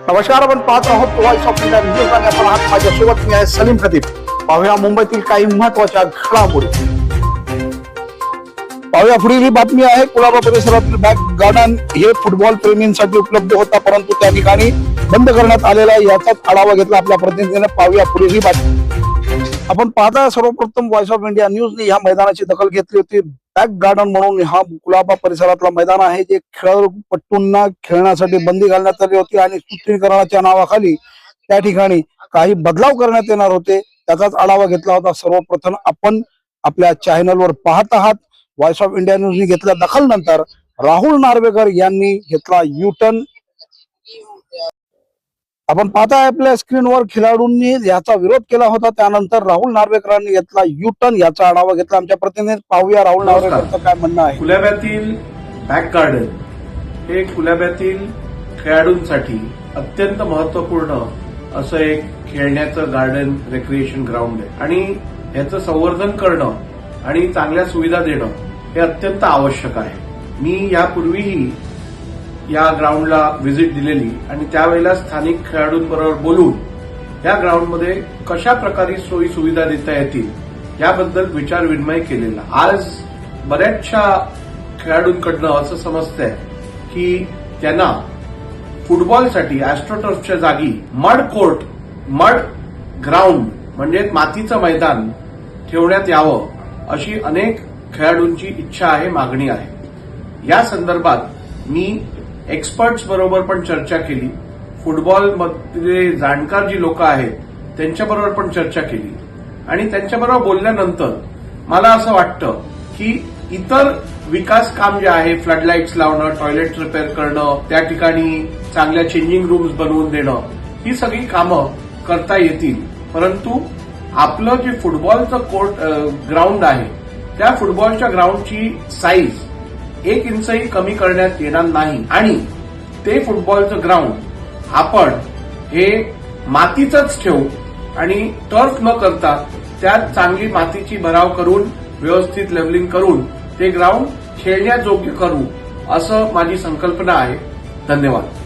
नमस्कार, आपण पाहत आहोत व्हॉइस ऑफ इंडिया न्यूज आणि आपण आहात माझ्यासोबत मी आहे सलीम खतीब. पाहूया मुंबईतील काही महत्त्वाच्या घडामोडी. पाहूया पुढील ही बातमी आहे. कुलाबा परिसरातील बॅक गार्डन हे फुटबॉल प्रेमींसाठी उपलब्ध होता, परंतु त्या ठिकाणी बंद करण्यात आलेला आहे. याचाच आढावा घेतला आपल्या प्रतिनिधीने. पाहूया पुढील ही बातमी. आपण पाहता सर्वप्रथम व्हॉइस ऑफ इंडिया न्यूजने ह्या मैदानाची दखल घेतली होती. बॅक गार्डन म्हणून हा कुलाबा परिसरातला मैदान आहे, जे खेळाडूपटूंना खेळण्यासाठी बंदी घालण्यात आली होती आणि सुत्रीकरणाच्या नावाखाली त्या ठिकाणी काही बदलाव करण्यात येणार होते. त्याचाच आढावा घेतला होता. सर्वप्रथम आपण आपल्या चॅनलवर पाहत आहात. व्हॉइस ऑफ इंडिया न्यूजने घेतल्या दखल नंतर राहुल नार्वेकर यांनी घेतला युटर्न. आपण पाहताय आपल्या स्क्रीनवर खेळाडूंनी याचा विरोध केला होता, त्यानंतर राहुल नार्वेकरांनी घेतला युटर्न. याचा आढावा घेतला आमच्या प्रतिनिधी. पाहूया राहुल नार्वेकरचं काय म्हणणं आहे. कुलाब्यातील बॅक गार्डन हे कुलाब्यातील खेळाडूंसाठी अत्यंत महत्वपूर्ण असं एक खेळण्याचं गार्डन, रेक्रिएशन ग्राउंड आहे आणि याचं संवर्धन करणं आणि चांगल्या सुविधा देणं हे अत्यंत आवश्यक आहे. मी यापूर्वीही या ग्राउंडला व्हिजिट दिलेली आणि त्यावेळेला स्थानिक खेळाडूंबरोबर बोलून या ग्राउंडमध्ये कशा प्रकारे सोयी सुविधा देता येतील याबद्दल विचार विनिमय केलेला. आज बऱ्याचशा खेळाडूंकडनं असं समजतंय की त्यांना फुटबॉलसाठी ॲस्ट्रोटर्फच्या जागी मड ग्राउंड म्हणजे मातीचं मैदान ठेवण्यात यावं अशी अनेक खेळाडूंची इच्छा आहे, मागणी आहे. या संदर्भात मी एक्सपर्ट्स बरोबर पण चर्चा केली. फुटबॉलमध्ये जाणकार जी लोक आहेत त्यांच्याबरोबर पण चर्चा केली आणि त्यांच्याबरोबर बोलल्यानंतर मला असं वाटतं की इतर विकास काम जे आहे, फ्लडलाईट्स लावणं, टॉयलेट रिपेअर करणं, त्या ठिकाणी चांगल्या चेंजिंग रूम्स बनवून देणं, ही सगळी कामं करता येतील. परंतु आपलं जे फुटबॉलचं ग्राउंड आहे त्या फुटबॉलच्या ग्राउंडची साईज 1 इंचही कमी करण्यात येणार नाही आणि ते फुटबॉलचं ग्राउंड आपण हे मातीचंच ठेवू आणि टर्फ न करता त्यात चांगली मातीची भराव करून व्यवस्थित लेव्हलिंग करून ते ग्राउंड खेळण्याजोग्य करू असं माझी संकल्पना आहे. धन्यवाद.